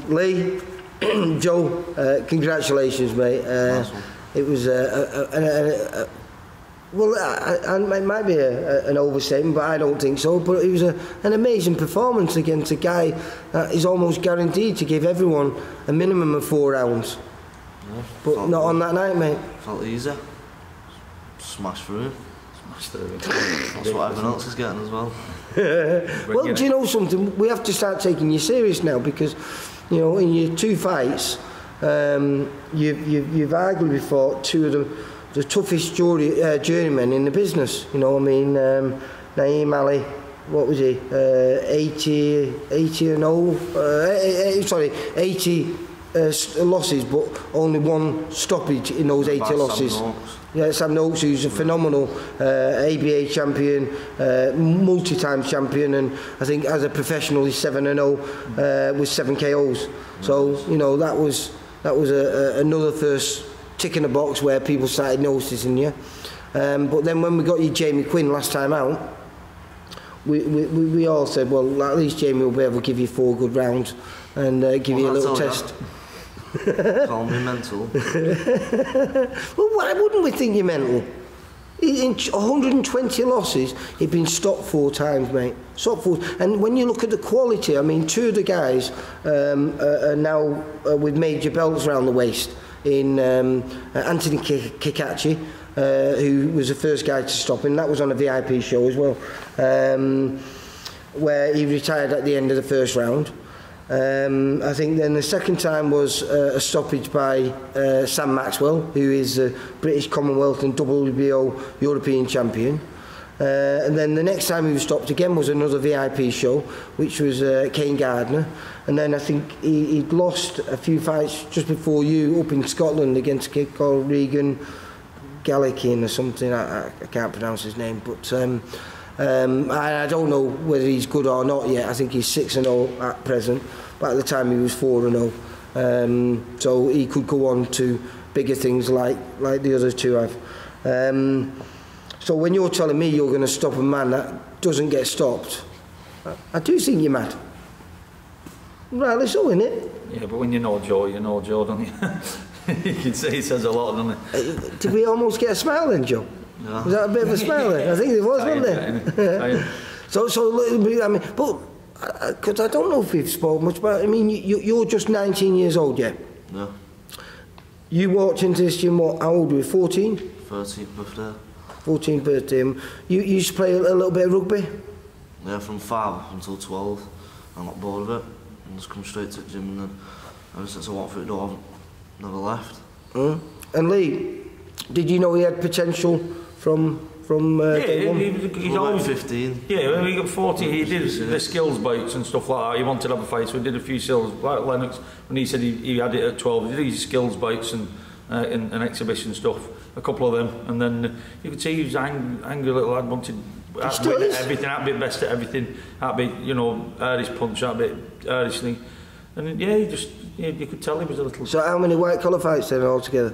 Lee, Joe, congratulations, mate. It was well, it might be an overstatement, but I don't think so. But it was an amazing performance against a guy that is almost guaranteed to give everyone a minimum of 4 rounds. Yeah, but not on that night, mate. Felt easy. Smashed through. That's what everyone else is getting as well. Well, do you know something? We have to start taking you serious now, because, you know, in your 2 fights, you've arguably fought 2 of the toughest journeymen in the business. You know, I mean, Naeem Ali, what was he? 80 and 0. Sorry, 80 losses, but only 1 stoppage in those 80 losses. Yeah, Sam Noakes, who's a phenomenal ABA champion, multi-time champion, and I think as a professional he's 7-0 with 7 KOs. So, you know, that was another first tick in the box where people started noticing you. But then when we got you Jamie Quinn last time out, we all said, well, at least Jamie will be able to give you 4 good rounds and give you a little test. Call me mental. Well, why wouldn't we think you're mental? In 120 losses, he'd been stopped 4 times, mate. Stopped 4. And when you look at the quality, I mean, 2 of the guys are now with major belts around the waist. In Anthony Kikachi, who was the first guy to stop him. That was on a VIP show as well, where he retired at the end of the first round. I think then the second time was a stoppage by Sam Maxwell, who is a British Commonwealth and WBO European champion. And then the next time he was stopped again was another VIP show, which was Kane Gardner. And then I think he'd lost a few fights just before you up in Scotland against a kid called Regan Gallican or something. I can't pronounce his name, but I don't know whether he's good or not yet. I think he's 6-0 at present, but at the time he was 4-0. So he could go on to bigger things like the other 2 have. So when you're telling me you're going to stop a man that doesn't get stopped, I do think you're mad. Rightly so, innit? Yeah, but when you know Joe, don't you? You can see he says a lot, doesn't he? Did we almost get a smile then, Joe? Yeah. Was that a bit of a smile then? I think it was, wasn't it? So I mean, but because I don't know if we've spoken much about. I mean, you're just 19 years old, yeah. Yeah. You walked into this gym. What? How old were you? 14. 13th birthday. 14th birthday. You used to play a little bit of rugby. Yeah, from 5 until 12. I got bored of it and just come straight to the gym, and then ever since I walked through the door, I've never left. And Lee, did you know he had potential from day one? He's always 15. Yeah, when he got 40, he did the skills bouts and stuff like that. He wanted to have a fight, so he did a few skills. Like Lennox, when he said he had it at 12, he did his skills bouts and exhibition stuff. A couple of them, and then you could see he was angry little lad, wanted everything, had to be best at everything, had to be, you know, hardest punch, had to be hardest thing. And yeah, you could tell he was a little... So how many white collar fights then altogether?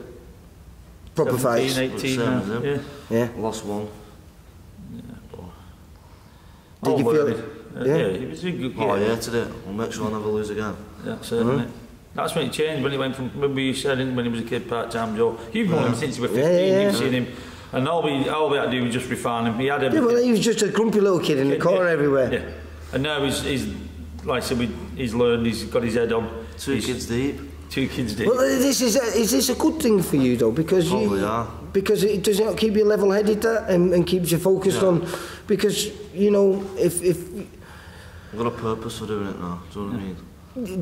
Proper 17, fights? 18, yeah. Lost 1. Yeah, did you feel... yeah, he was a good guy. Oh yeah, today. We'll make sure I never lose again. Yeah, certainly. That's when it changed, when he went from, remember you said when he was a kid, part-time Joe. You've known him since he was 15, you've seen him. And all we had to do was just refine him. He had everything. Yeah, well, he was just a grumpy little kid in the corner everywhere. Yeah. And now he's like I said, he's learned, he's got his head on. 2 kids deep. 2 kids deep. Well, is this a good thing for you though? Because because it does not keep you level-headed and keeps you focused on. Because you know, if I've got a purpose for doing it now. Do you know what I mean?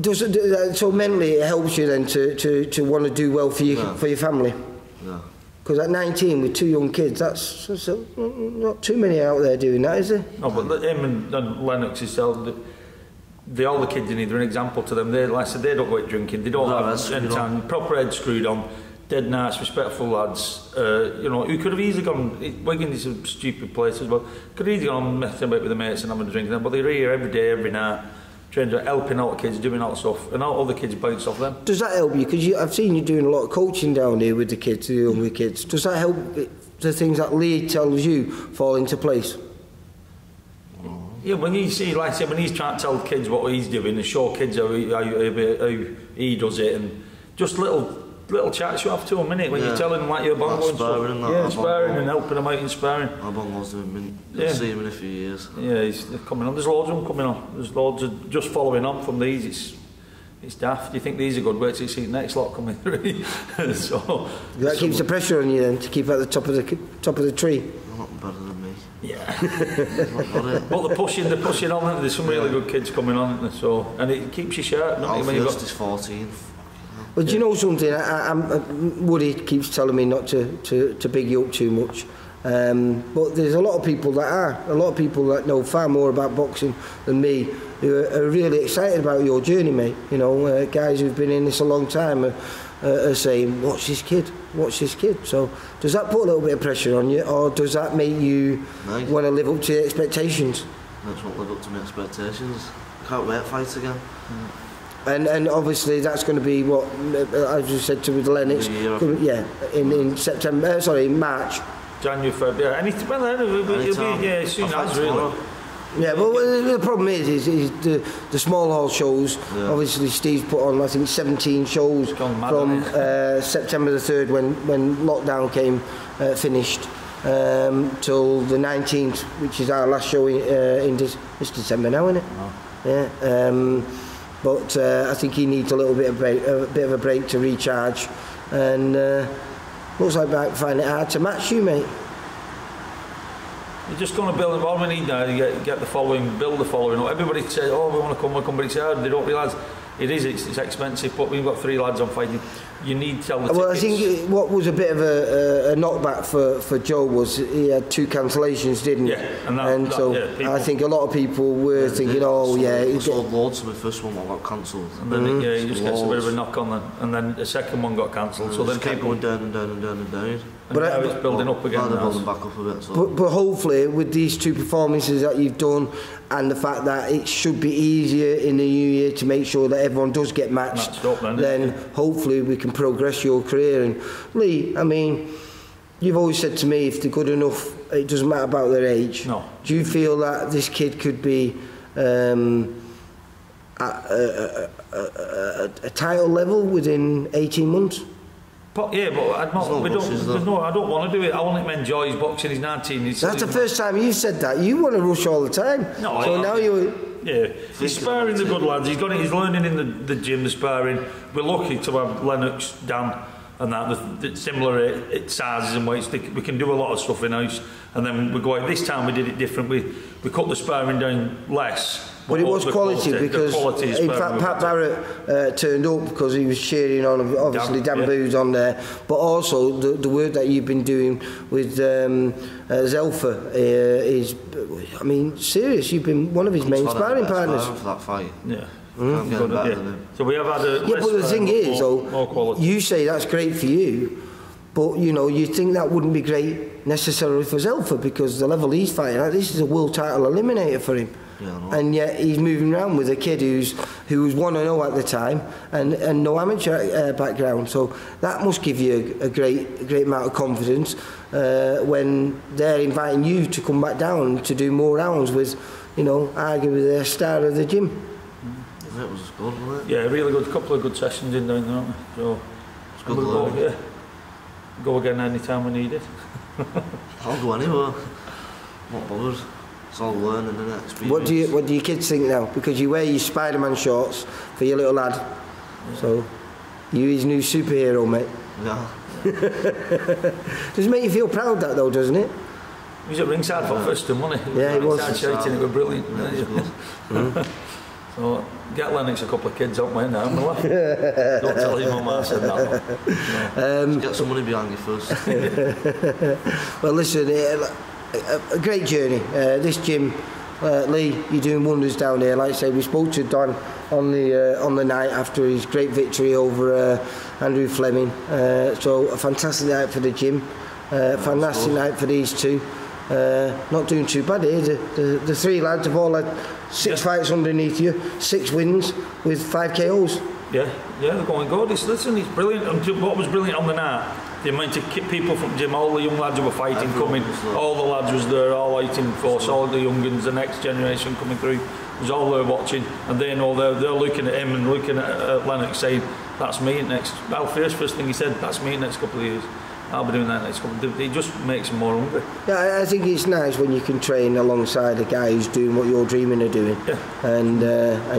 Does it, so mentally it helps you then to want to do well for your family. Yeah. Because at 19 with 2 young kids, that's not too many out there doing that, is there? No, but him and Lennox himself, all the kids in here, they're an example to them. They, like I said, they don't go out drinking. They don't have any time. Proper head screwed on, dead nice, respectful lads. You know, who could have easily gone. Wigan is a stupid place as well. Could have easily gone and messing about with the mates and having a drink. But they're here every day, every night. Trying to helping out the kids, doing all that stuff, and all other kids bounce off them. Does that help you? Because I've seen you doing a lot of coaching down here with the kids, the younger kids. Does that help the things that Lee tells you fall into place? Yeah, when you see, like I said, when he's trying to tell kids what he's doing and show kids how he does it, and just little chats you have to him, innit? When you're telling them like you're bongo and stuff. Sparring and helping them out in sparring. My bongo's doing, you'll see him in a few years. Yeah, he's coming on. There's loads of them coming on. There's loads of just following on from these. It's daft. Do you think these are good? Wait till you see the next lot coming through. That keeps the pressure on you then to keep at the top of the tree. They're not better than me. Yeah. But they're pushing on. There's some really good kids coming on, isn't there? So, and it keeps you sharp. Alfie's 14. Well, do you know something? Woody keeps telling me not to big you up too much. But there's a lot of people that know far more about boxing than me, who are really excited about your journey, mate. You know, guys who've been in this a long time are saying, watch this kid. So does that put a little bit of pressure on you, or does that make you want to live up to your expectations? I just want to live up to my expectations. I can't wait to fight again. And obviously that's going to be what, as you said to with Lennox, in September, March. January, February, anything, well, it'll be soon as really. Yeah, well, the problem is the small hall shows. Yeah. Obviously, Steve's put on, I think, 17 shows from September the 3rd when lockdown finished till the 19th, which is our last show in it's December now, isn't it? Oh. Yeah. But I think he needs a little bit of a break to recharge, and looks like I find it hard to match you, mate. You're just going to build it. All we need now is get the following, build the following. Everybody says, "Oh, we want to come," but it's hard. They don't realise it's expensive. But we've got 3 lads on fighting. You need to tell the tickets. Well, I think what was a bit of a knockback for Joe was he had 2 cancellations, didn't he? Yeah, so I think a lot of people were thinking, I sold loads of my first one got cancelled. And then he just gets a bit of a knock on, and then the second one got cancelled. So then kept going down and down and down and down. But now it's building up again. They're building back up a bit. So. But hopefully, with these 2 performances that you've done, and the fact that it should be easier in the new year to make sure that everyone does get matched up, then hopefully we can progress your career. And Lee, I mean, you've always said to me, if they're good enough, it doesn't matter about their age. No. Do you feel that this kid could be at a title level within 18 months? Yeah, but I don't want to do it. I want him to enjoy his boxing. He's 19. That's the first time you've said that. You want to rush all the time. No, so now you. Yeah, he's sparring the good lads. He's learning in the gym, the sparring. We're lucky to have Lennox, Dan, and that similar sizes and weights. We can do a lot of stuff in house, and then we go out. This time we did it different. We cut the sparring down less. But it was quality because, in fact, Pat Barrett turned up because he was cheering on, obviously, Dan Boo's on there, but also the work that you've been doing with Zelfa is, I mean, serious. You've been one of his main sparring partners. For that fight. Yeah. So we have had a... Yeah, but the thing is, though, you say that's great for you, but, you know, you think that wouldn't be great necessarily for Zelfa because the level he's fighting at, this is a world title eliminator for him. Yeah, and yet he's moving around with a kid who was 1-0 at the time and no amateur background, so that must give you a great amount of confidence when they're inviting you to come back down to do more rounds with, you know, arguably their star of the gym. Yeah, it was good, wasn't it? Yeah, really good. Couple of good sessions in down there, aren't we? So it's good learning. Go again anytime we need it. I'll go anywhere. Not bothered. It's all learning and experience. What do your kids think now? Because you wear your Spider-Man shorts for your little lad. Yeah. So you're his new superhero, mate. Yeah. Does it make you feel proud that though, doesn't it? He was at ringside for first time, wasn't he? Yeah, he was. Shouting, it was brilliant. Yeah, so get Lennox a couple of kids up, mate, now. Don't tell him Mum I said that. No. Get some money behind you first. Well, listen, a great journey. This gym, Lee, you're doing wonders down here. Like I say, we spoke to Don on the night after his great victory over Andrew Fleming. So a fantastic night for the gym. Fantastic night for these 2. Not doing too bad here. The 3 lads have all had 6 fights underneath you, 6 wins with 5 KOs. Yeah, they're going good. Listen, it's brilliant. And what was brilliant on the night, the amount of people from the gym, all the young lads who were fighting coming, all the lads was there, all fighting for, all the young ones, the next generation coming through, was all there watching, and they know they're looking at him and looking at Lennox saying, that's me next. Well, first thing he said, that's me next couple of years. I'll be doing that next couple. It just makes them more hungry. Yeah, I think it's nice when you can train alongside a guy who's doing what you're dreaming of doing, and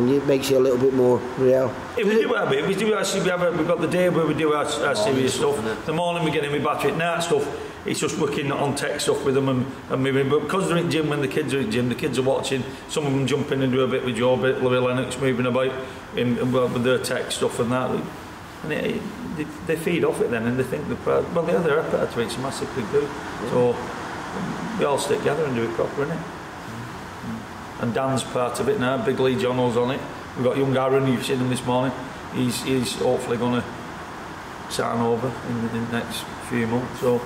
it makes it a little bit more real. If we do have it, we've got the day where we do our serious stuff. The morning we get in with battery, night stuff. It's just working on tech stuff with them and moving. But because they're in the gym, when the kids are in the gym, the kids are watching. Some of them jump in and do a bit with Joe, a bit with Lennox moving about with their tech stuff and that. And they feed off it then, and they think they're appetites massively good. So we all stick together and do it proper, innit? And Dan's part of it now. Big Lee Johnno's on it. We've got young Aaron, you've seen him this morning. He's hopefully going to sign over in the next few months. So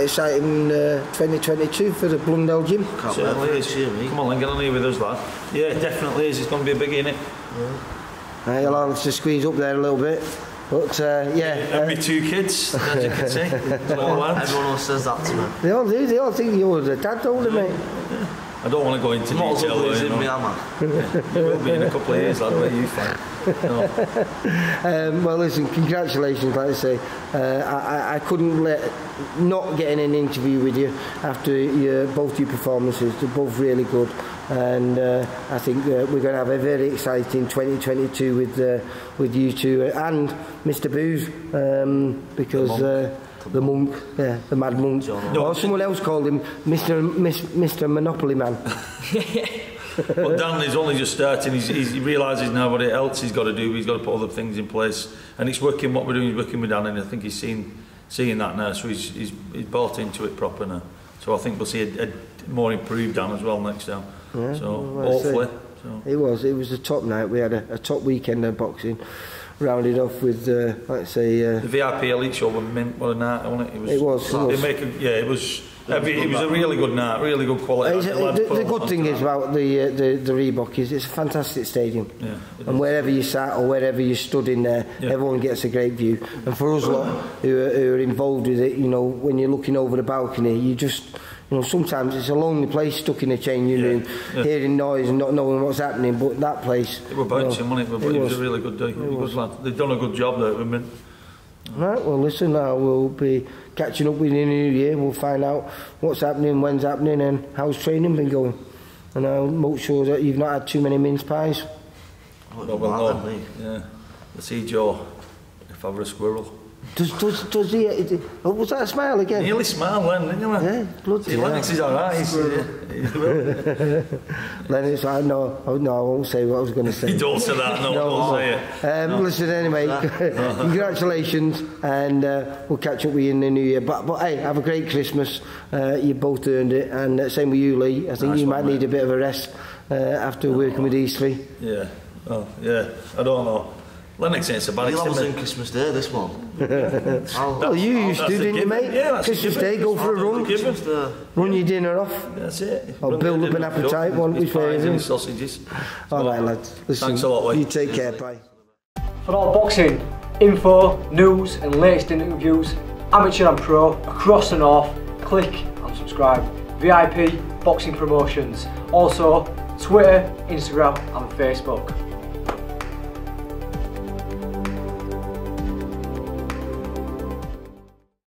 exciting 2022 for the Blundell gym. Certainly is. Come on, then, get on here with us, lad. Yeah, it definitely is. It's going to be a big, innit? You'll have to squeeze up there a little bit. But and me two kids, as you can see. Everyone else says that to me. They all do. They all think you're the dad older, mate. I don't want to go into detail. You will be in a couple of years, lad. Where you fight. No. Well, listen. Congratulations, like I say. I couldn't let not getting an interview with you after both your performances. They're both really good. And I think we're going to have a very exciting 2022 with you two and Mr. Booth, because the monk, the mad monk, or someone else called him Mr. Monopoly Man. But Dan is only just starting. He realises now what else he's got to do. He's got to put other things in place, and it's working. What we're doing is working with Dan, and I think he's seeing that now. So he's bought into it proper now. So I think we'll see a more improved Dan as well next time. Yeah, so hopefully. It was a top night. We had a top weekend of boxing, rounded off with let's say the VIP Elite Show was mint. What a night, wasn't it? It was. It was a really good night, really good quality. The good thing is about the Reebok is it's a fantastic stadium, and wherever you sat or wherever you stood in there, everyone gets a great view. And for us lot who are involved with it, you know, when you're looking over the balcony, you just, you know, sometimes it's a lonely place stuck in a changing room, hearing noise and not knowing what's happening. But that place, it was bouncing, wasn't it? It was a really good day. Good lad. They've done a good job there, women. Right, well listen, now we'll be catching up with you in the new year. We'll find out what's happening, when's happening, and how's training been going. And I'll make sure that you've not had too many mince pies. Yeah. Let's see Joe if I were a squirrel. Does he? Was that a smile again? Nearly smile then, didn't you? Yeah, bloody Lennox is alright. Lennox, no, I won't say what I was going to say. You don't say that, no, don't say it. Listen, anyway, congratulations, and we'll catch up with you in the new year. But hey, have a great Christmas. You both earned it, and same with you, Lee. I think you might need a bit of a rest after working with these three. Yeah, I don't know. Lennox ain't so bad. I was in Christmas Day this one. Well, you used to, didn't you, mate? Yeah, Christmas Day, go for a run. Run your dinner off. That's it. Or build up an appetite, won't we? Pies and sausages. Alright, lads. Listen, thanks a lot, mate. You take care, bye. For all boxing info, news and latest interviews, amateur and pro, across the north, click and subscribe. VIP Boxing Promotions. Also, Twitter, Instagram and Facebook.